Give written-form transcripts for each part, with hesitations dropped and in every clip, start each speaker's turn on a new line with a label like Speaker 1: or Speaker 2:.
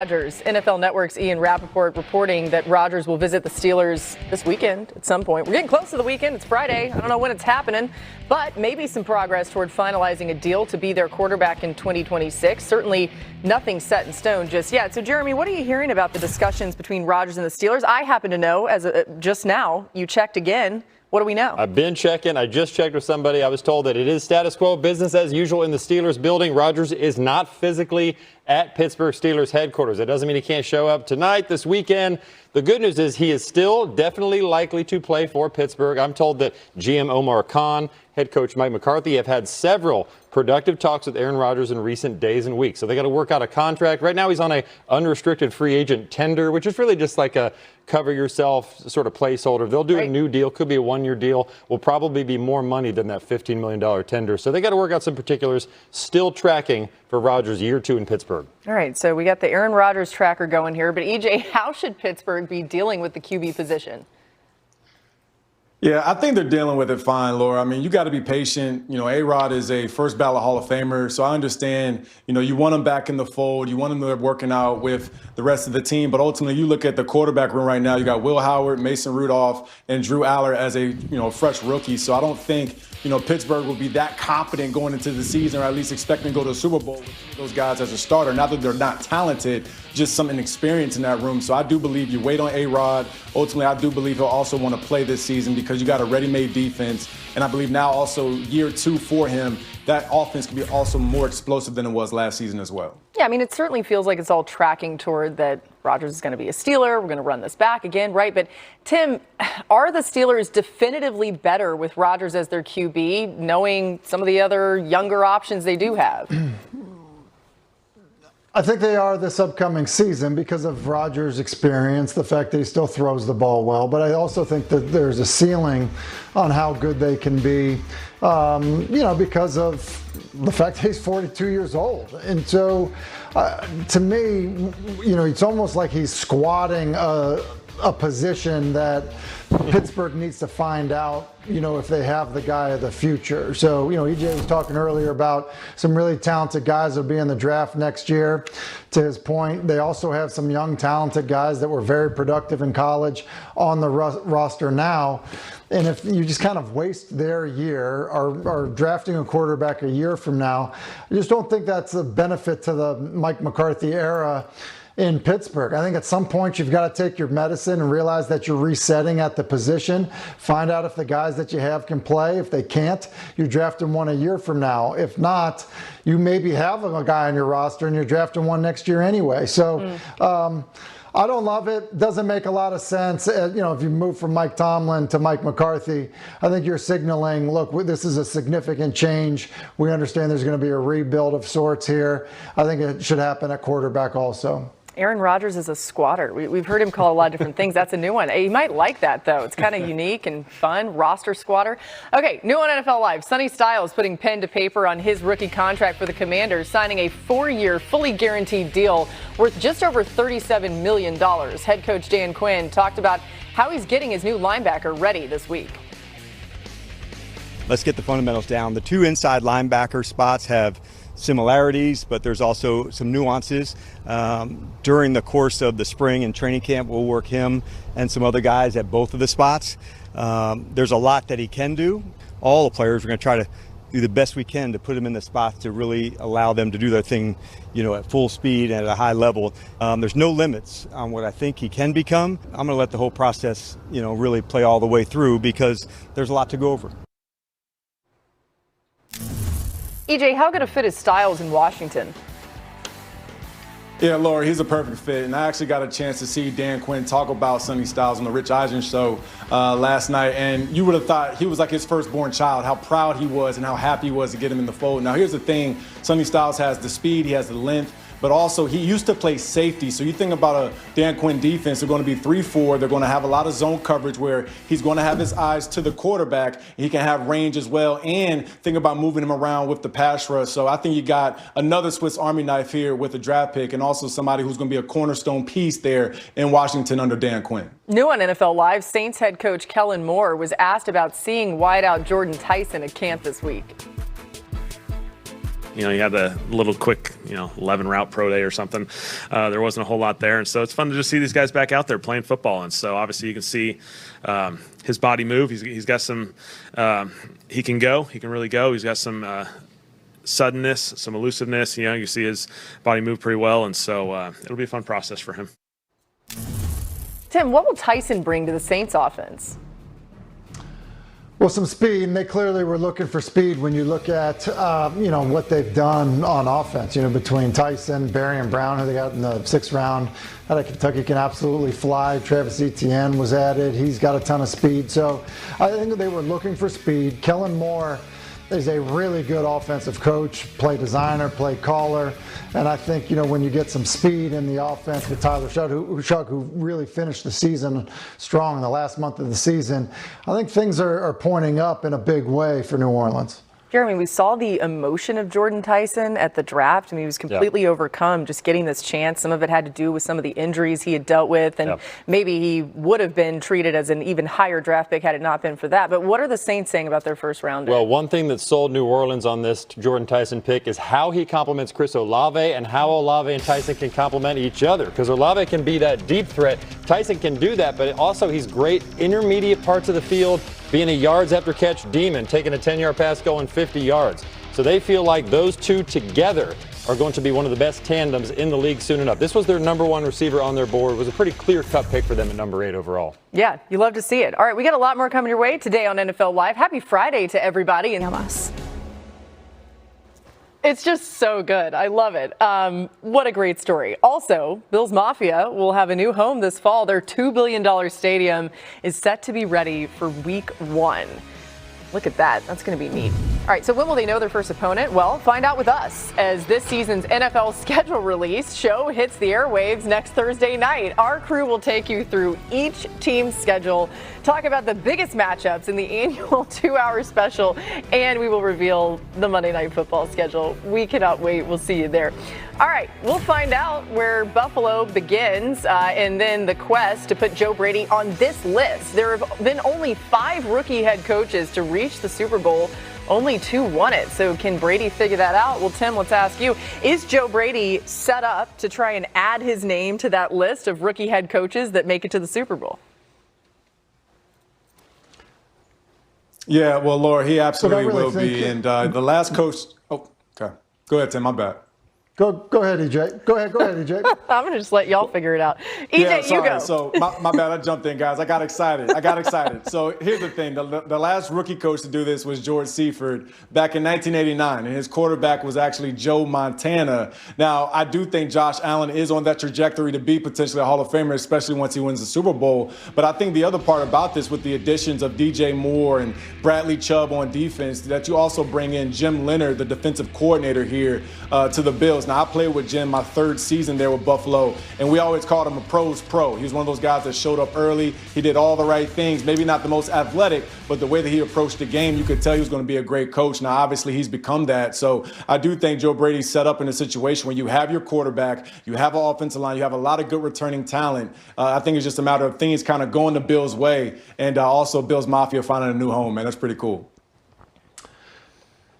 Speaker 1: Rodgers. NFL Network's Ian Rappaport reporting that Rodgers will visit the Steelers this weekend at some point. We're getting close to the weekend. It's Friday. I don't know when it's happening, but maybe some progress toward finalizing a deal to be their quarterback in 2026. Certainly nothing set in stone just yet. So, Jeremy, what are you hearing about the discussions between Rodgers and the Steelers? I happen to know just now you checked again. What do we know?
Speaker 2: I've been checking. I just checked with somebody. I was told that it is status quo, business as usual in the Steelers building. Rodgers is not physically at Pittsburgh Steelers headquarters. That doesn't mean he can't show up tonight, this weekend. The good news is he is still definitely likely to play for Pittsburgh. I'm told that GM Omar Khan, head coach Mike McCarthy have had several productive talks with Aaron Rodgers in recent days and weeks. So they got to work out a contract. Right now he's on a unrestricted free agent tender, which is really just like a cover yourself sort of placeholder. They'll do a new deal. Could be a one-year deal. Will probably be more money than that $15 million tender. So they got to work out some particulars. Still tracking for Rodgers year 2 in Pittsburgh.
Speaker 1: All right, so we got the Aaron Rodgers tracker going here. But, EJ, how should Pittsburgh be dealing with the QB position?
Speaker 3: Yeah, I think they're dealing with it fine, Laura. I mean, you got to be patient. You know, A-Rod is a first ballot Hall of Famer, so I understand, you know, you want him back in the fold. You want him to be working out with the rest of the team. But ultimately, you look at the quarterback room right now, you got Will Howard, Mason Rudolph, and Drew Aller as a, fresh rookie. So I don't think, Pittsburgh will be that confident going into the season, or at least expecting to go to the Super Bowl with those guys as a starter. Not that they're not talented, just some inexperience in that room. So I do believe you wait on A-Rod. Ultimately, I do believe he'll also want to play this season because you got a ready-made defense. And I believe now also year 2 for him, that offense can be also more explosive than it was last season as well.
Speaker 1: Yeah, I mean, it certainly feels like it's all tracking toward that Rodgers is going to be a Steeler. We're going to run this back again, right? But, Tim, are the Steelers definitively better with Rodgers as their QB, knowing some of the other younger options they do have?
Speaker 4: I think they are this upcoming season because of Rodgers' experience, the fact that he still throws the ball well. But I also think that there's a ceiling on how good they can be, because of the fact that he's 42 years old. And so, to me, it's almost like he's squatting a position that Pittsburgh needs to find out, if they have the guy of the future. So, EJ was talking earlier about some really talented guys that will be in the draft next year. To his point, they also have some young talented guys that were very productive in college on the roster now. And if you just kind of waste their year or drafting a quarterback a year from now, I just don't think that's a benefit to the Mike McCarthy era in Pittsburgh. I think at some point you've got to take your medicine and realize that you're resetting at the position. Find out if the guys that you have can play. If they can't, you draft them one a year from now. If not, you maybe have a guy on your roster and you're drafting one next year anyway. So I don't love it. Doesn't make a lot of sense. If you move from Mike Tomlin to Mike McCarthy, I think you're signaling, look, this is a significant change. We understand there's going to be a rebuild of sorts here. I think it should happen at quarterback also.
Speaker 1: Aaron Rodgers is a squatter. We've heard him call a lot of different things. That's a new one. You might like that, though. It's kind of unique and fun. Roster squatter. Okay, new on NFL Live. Sonny Styles putting pen to paper on his rookie contract for the Commanders, signing a 4-year, fully guaranteed deal worth just over $37 million. Head coach Dan Quinn talked about how he's getting his new linebacker ready this week.
Speaker 5: Let's get the fundamentals down. The 2 inside linebacker spots have similarities, but there's also some nuances. During the course of the spring and training camp, we'll work him and some other guys at both of the spots. There's a lot that he can do. All the players, we're going to try to do the best we can to put him in the spots to really allow them to do their thing, at full speed and at a high level. There's no limits on what I think he can become. I'm going to let the whole process, really play all the way through because there's a lot to go over.
Speaker 1: EJ, how good a fit is Styles in Washington?
Speaker 3: Yeah, Laura, he's a perfect fit. And I actually got a chance to see Dan Quinn talk about Sonny Styles on the Rich Eisen show last night. And you would have thought he was like his firstborn child, how proud he was and how happy he was to get him in the fold. Now, here's the thing. Sonny Styles has the speed, he has the length, but also he used to play safety. So you think about a Dan Quinn defense, they're going to be 3-4. They're going to have a lot of zone coverage where he's going to have his eyes to the quarterback. He can have range as well. And think about moving him around with the pass rush. So I think you got another Swiss Army knife here with a draft pick and also somebody who's going to be a cornerstone piece there in Washington under Dan Quinn.
Speaker 1: New on NFL Live, Saints head coach Kellen Moore was asked about seeing wideout Jordan Tyson at camp this week.
Speaker 6: You know, you had the little quick, 11 route pro day or something. There wasn't a whole lot there. And so it's fun to just see these guys back out there playing football. And so obviously you can see his body move. He's got some, he can go. He can really go. He's got some suddenness, some elusiveness. You see his body move pretty well. And so it'll be a fun process for him.
Speaker 1: Tim, what will Tyson bring to the Saints offense?
Speaker 4: Well, some speed, and they clearly were looking for speed when you look at, what they've done on offense, between Tyson, Barry, and Brown, who they got in the 6th round out of Kentucky, can absolutely fly. Travis Etienne was added. He's got a ton of speed. So I think they were looking for speed. Kellen Moore is a really good offensive coach, play designer, play caller. And I think, when you get some speed in the offense with Tyler Shough, who really finished the season strong in the last month of the season, I think things are pointing up in a big way for New Orleans.
Speaker 1: Jeremy, we saw the emotion of Jordan Tyson at the draft. I mean, he was completely overcome just getting this chance. Some of it had to do with some of the injuries he had dealt with, and maybe he would have been treated as an even higher draft pick had it not been for that. But what are the Saints saying about their first rounder?
Speaker 2: Well, one thing that sold New Orleans on this Jordan Tyson pick is how he complements Chris Olave and how Olave and Tyson can complement each other. Because Olave can be that deep threat. Tyson can do that, but also he's great intermediate parts of the field, being a yards after catch demon, taking a 10-yard pass going 50 yards. So they feel like those two together are going to be one of the best tandems in the league soon enough. This was their number 1 receiver on their board. It was a pretty clear-cut pick for them at number 8 overall.
Speaker 1: Yeah, you love to see it. All right, we got a lot more coming your way today on NFL Live. Happy Friday to everybody. And us. It's just so good. I love it. What a great story. Also, Bills Mafia will have a new home this fall. Their $2 billion stadium is set to be ready for week 1. Look at that. That's going to be neat. All right, so when will they know their first opponent? Well, find out with us as this season's NFL schedule release show hits the airwaves next Thursday night. Our crew will take you through each team's schedule, talk about the biggest matchups in the annual 2-hour special, and we will reveal the Monday Night Football schedule. We cannot wait. We'll see you there. All right, we'll find out where Buffalo begins and then the quest to put Joe Brady on this list. There have been only 5 rookie head coaches to reach the Super Bowl. Only 2 won it. So can Brady figure that out? Well, Tim, let's ask you. Is Joe Brady set up to try and add his name to that list of rookie head coaches that make it to the Super Bowl?
Speaker 3: Yeah, well, Laura, he absolutely will be. And the last coach. Oh, okay. Go ahead, Tim. My bad.
Speaker 4: Go ahead, EJ. Go ahead, EJ.
Speaker 1: I'm going to just let y'all figure it out. EJ, you go.
Speaker 3: So my bad. I jumped in, guys. I got excited. So here's the thing. The last rookie coach to do this was George Seifert back in 1989, and his quarterback was actually Joe Montana. Now, I do think Josh Allen is on that trajectory to be potentially a Hall of Famer, especially once he wins the Super Bowl. But I think the other part about this, with the additions of DJ Moore and Bradley Chubb on defense, that you also bring in Jim Leonard, the defensive coordinator here, to the Bills. Now, I played with Jim my 3rd season there with Buffalo, and we always called him a pro's pro. He was one of those guys that showed up early. He did all the right things, maybe not the most athletic, but the way that he approached the game, you could tell he was going to be a great coach. Now, obviously, he's become that. So I do think Joe Brady's set up in a situation where you have your quarterback, you have an offensive line, you have a lot of good returning talent. I think it's just a matter of things kind of going the Bills' way, and also Bills Mafia finding a new home, man. That's pretty cool.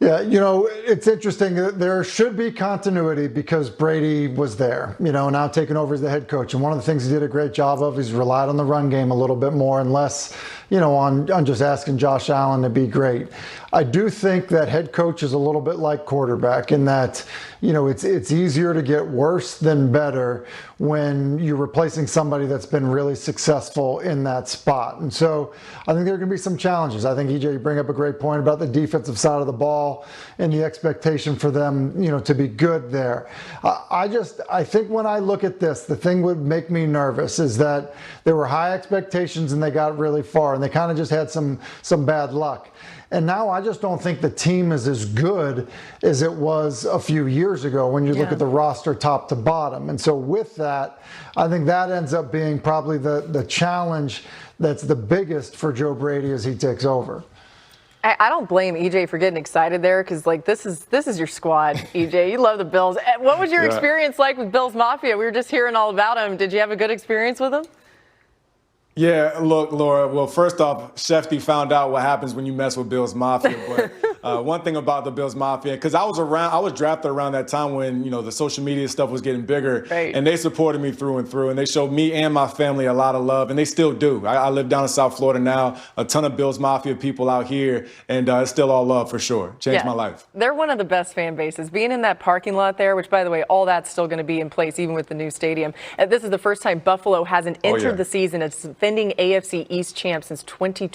Speaker 4: Yeah, it's interesting. There should be continuity because Brady was there, now taking over as the head coach. And one of the things he did a great job of is relied on the run game a little bit more and less, on just asking Josh Allen to be great. I do think that head coach is a little bit like quarterback in that, it's easier to get worse than better when you're replacing somebody that's been really successful in that spot. And so I think there are going to be some challenges. I think, EJ, you bring up a great point about the defensive side of the ball and the expectation for them, to be good there. I think when I look at this, the thing would make me nervous is that there were high expectations and they got really far and they kind of just had some bad luck. And now I just don't think the team is as good as it was a few years ago when you look at the roster top to bottom. And so with that, I think that ends up being probably the challenge that's the biggest for Joe Brady as he takes over.
Speaker 1: I don't blame EJ for getting excited there because, this is your squad, EJ. You love the Bills. What was your experience like with Bills Mafia? We were just hearing all about him. Did you have a good experience with him?
Speaker 3: Yeah, look, Laura, well, first off, Shefty found out what happens when you mess with Bills Mafia. One thing about the Bills Mafia, because I was drafted around that time when, the social media stuff was getting bigger.
Speaker 1: Right.
Speaker 3: And they supported me through and through. And they showed me and my family a lot of love. And they still do. I live down in South Florida now. A ton of Bills Mafia people out here. And it's still all love for sure. Changed my life.
Speaker 1: They're one of the best fan bases. Being in that parking lot there, which, by the way, all that's still going to be in place, even with the new stadium. This is the first time Buffalo hasn't entered the season as defending AFC East champ since 2020.